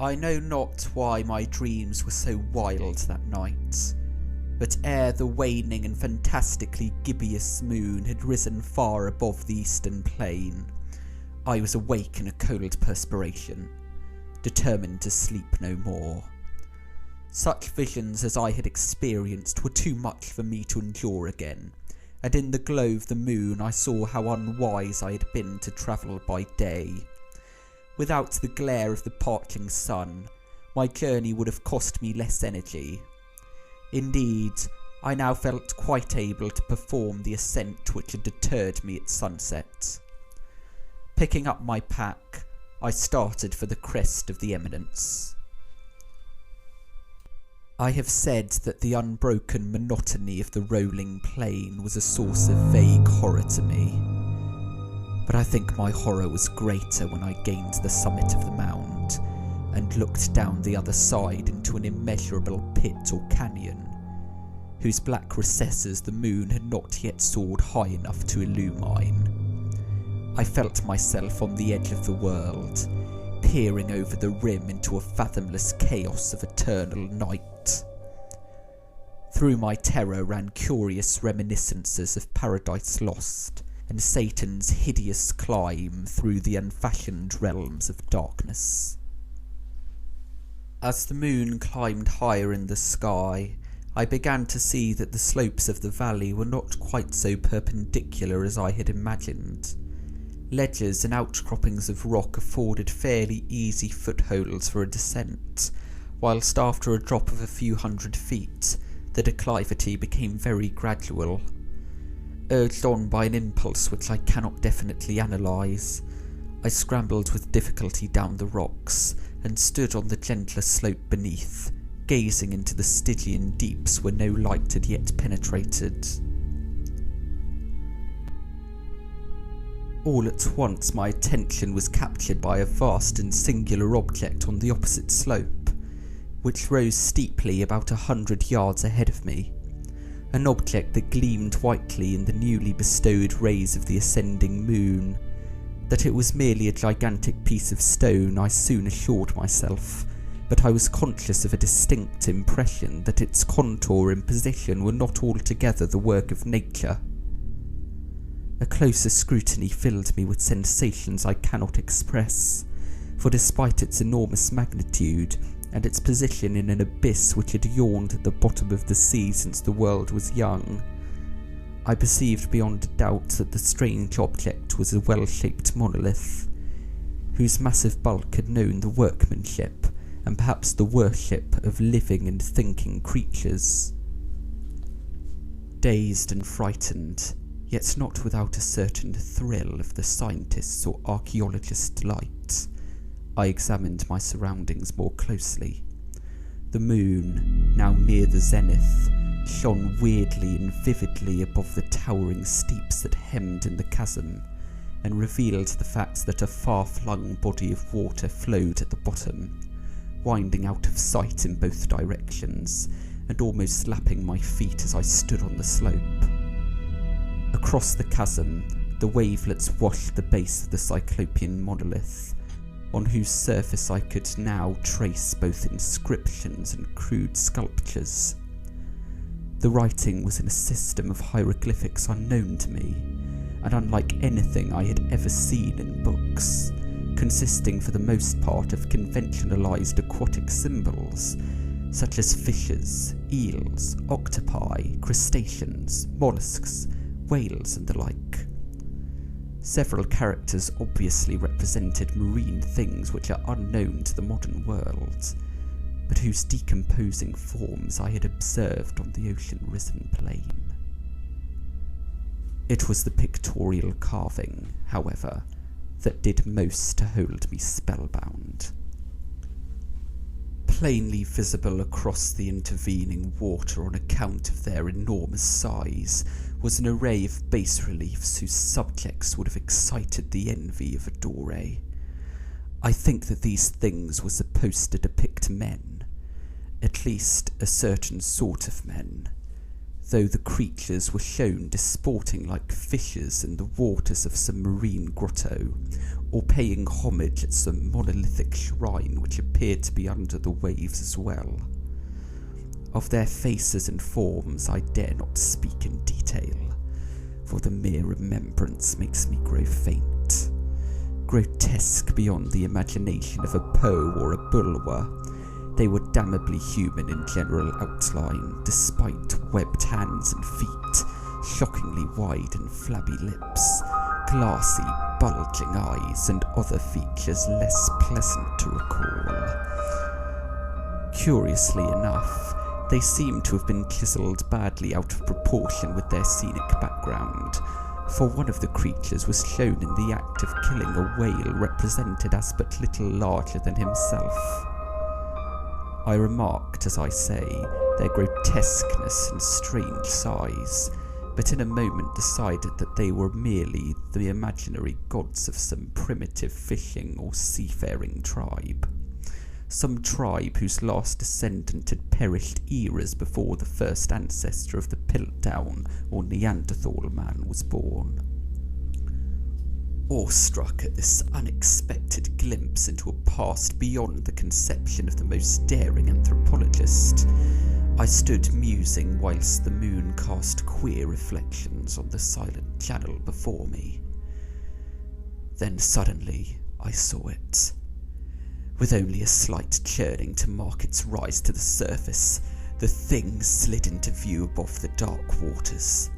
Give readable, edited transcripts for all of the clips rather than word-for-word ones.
I know not why my dreams were so wild that night, but ere the waning and fantastically gibbous moon had risen far above the eastern plain, I was awake in a cold perspiration, determined to sleep no more. Such visions as I had experienced were too much for me to endure again, and in the glow of the moon I saw how unwise I had been to travel by day. Without the glare of the parching sun, my journey would have cost me less energy. Indeed, I now felt quite able to perform the ascent which had deterred me at sunset. Picking up my pack, I started for the crest of the eminence. I have said that the unbroken monotony of the rolling plain was a source of vague horror to me, but I think my horror was greater when I gained the summit of the mound and looked down the other side into an immeasurable pit or canyon, whose black recesses the moon had not yet soared high enough to illumine. I felt myself on the edge of the world, peering over the rim into a fathomless chaos of eternal night. Through my terror ran curious reminiscences of Paradise Lost and Satan's hideous climb through the unfashioned realms of darkness. As the moon climbed higher in the sky, I began to see that the slopes of the valley were not quite so perpendicular as I had imagined. Ledges and outcroppings of rock afforded fairly easy footholds for a descent, whilst after a drop of a few hundred feet, the declivity became very gradual. Urged on by an impulse which I cannot definitely analyse, I scrambled with difficulty down the rocks and stood on the gentler slope beneath, gazing into the Stygian deeps where no light had yet penetrated. All at once my attention was captured by a vast and singular object on the opposite slope, which rose steeply about 100 yards ahead of me. An object that gleamed whitely in the newly bestowed rays of the ascending moon. That it was merely a gigantic piece of stone I soon assured myself, but I was conscious of a distinct impression that its contour and position were not altogether the work of nature. A closer scrutiny filled me with sensations I cannot express, for despite its enormous magnitude, and its position in an abyss which had yawned at the bottom of the sea since the world was young, I perceived beyond a doubt that the strange object was a well-shaped monolith, whose massive bulk had known the workmanship, and perhaps the worship, of living and thinking creatures. Dazed and frightened, yet not without a certain thrill of the scientist's or archaeologist's delight, I examined my surroundings more closely. The moon, now near the zenith, shone weirdly and vividly above the towering steeps that hemmed in the chasm, and revealed the fact that a far-flung body of water flowed at the bottom, winding out of sight in both directions, and almost lapping my feet as I stood on the slope. Across the chasm, the wavelets washed the base of the Cyclopean monolith, on whose surface I could now trace both inscriptions and crude sculptures. The writing was in a system of hieroglyphics unknown to me, and unlike anything I had ever seen in books, consisting for the most part of conventionalized aquatic symbols, such as fishes, eels, octopi, crustaceans, mollusks, whales and the like. Several characters obviously represented marine things which are unknown to the modern world, but whose decomposing forms I had observed on the ocean-risen plain. It was the pictorial carving, however, that did most to hold me spellbound. Plainly visible across the intervening water on account of their enormous size was an array of bas-reliefs whose subjects would have excited the envy of a Doré. I think that these things were supposed to depict men, at least a certain sort of men, though the creatures were shown disporting like fishes in the waters of some marine grotto, or paying homage at some monolithic shrine which appeared to be under the waves as well. Of their faces and forms I dare not speak in detail, for the mere remembrance makes me grow faint. Grotesque beyond the imagination of a Poe or a Bulwer, they were damnably human in general outline, despite webbed hands and feet, shockingly wide and flabby lips, glassy, bulging eyes, and other features less pleasant to recall. Curiously enough, they seem to have been chiseled badly out of proportion with their scenic background, for one of the creatures was shown in the act of killing a whale represented as but little larger than himself. I remarked, as I say, their grotesqueness and strange size, but in a moment decided that they were merely the imaginary gods of some primitive fishing or seafaring tribe. Some tribe whose last descendant had perished eras before the first ancestor of the Piltdown or Neanderthal man was born. Awestruck at this unexpected glimpse into a past beyond the conception of the most daring anthropologist, I stood musing whilst the moon cast queer reflections on the silent channel before me. Then suddenly I saw it. With only a slight churning to mark its rise to the surface, the thing slid into view above the dark waters.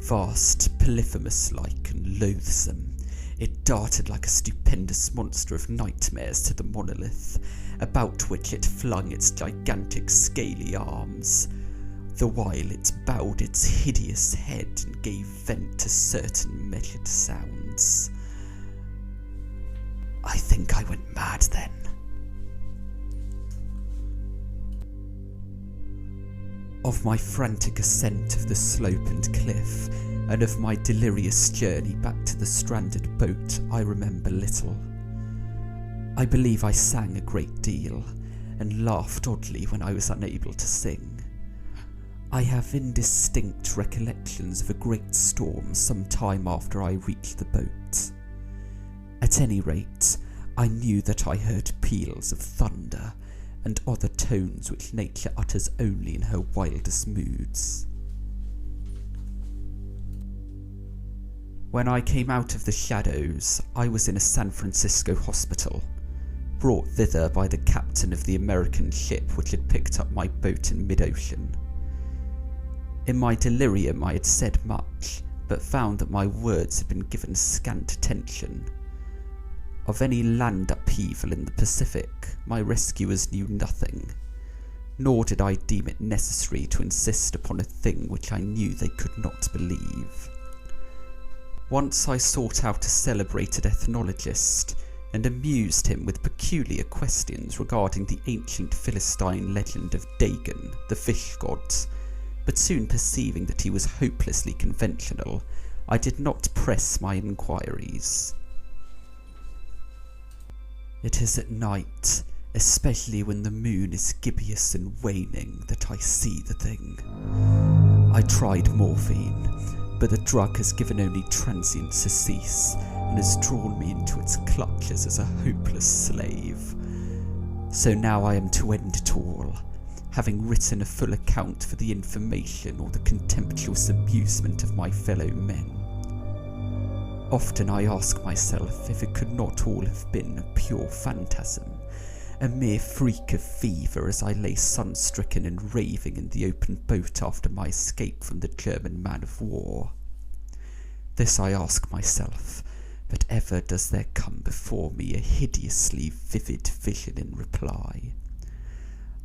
Vast, polyphemus-like and loathsome, it darted like a stupendous monster of nightmares to the monolith, about which it flung its gigantic scaly arms, the while it bowed its hideous head and gave vent to certain measured sounds. I think I went mad then. Of my frantic ascent of the slope and cliff, and of my delirious journey back to the stranded boat, I remember little. I believe I sang a great deal, and laughed oddly when I was unable to sing. I have indistinct recollections of a great storm some time after I reached the boat. At any rate, I knew that I heard peals of thunder and other tones which nature utters only in her wildest moods. When I came out of the shadows, I was in a San Francisco hospital, brought thither by the captain of the American ship which had picked up my boat in mid-ocean. In my delirium I had said much, but found that my words had been given scant attention. Of any land upheaval in the Pacific, my rescuers knew nothing, nor did I deem it necessary to insist upon a thing which I knew they could not believe. Once I sought out a celebrated ethnologist, and amused him with peculiar questions regarding the ancient Philistine legend of Dagon, the fish god, but soon perceiving that he was hopelessly conventional, I did not press my inquiries. It is at night, especially when the moon is gibbous and waning, that I see the thing. I tried morphine, but the drug has given only transient surcease, and has drawn me into its clutches as a hopeless slave. So now I am to end it all, having written a full account for the information or the contemptuous amusement of my fellow men. Often I ask myself if it could not all have been a pure phantasm, a mere freak of fever as I lay sun-stricken and raving in the open boat after my escape from the German man of war. This I ask myself, but ever does there come before me a hideously vivid vision in reply.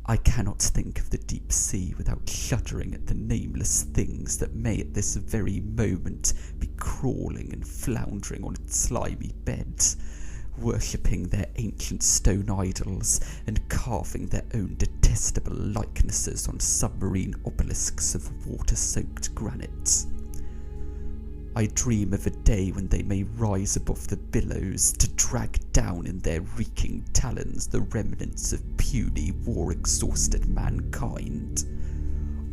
I cannot think of the deep sea without shuddering at the nameless things that may at this very moment be crawling and floundering on its slimy beds, worshipping their ancient stone idols and carving their own detestable likenesses on submarine obelisks of water-soaked granite. I dream of a day when they may rise above the billows to drag down in their reeking talons the remnants of puny, war-exhausted mankind.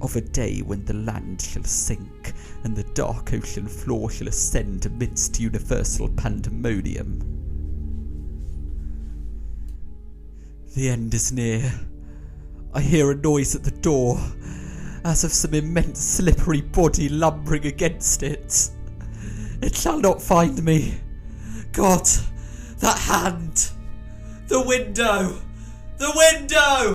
of a day when the land shall sink, and the dark ocean floor shall ascend amidst universal pandemonium. The end is near. I hear a noise at the door, as of some immense slippery body lumbering against it. It shall not find me. God, that hand! The window! The window!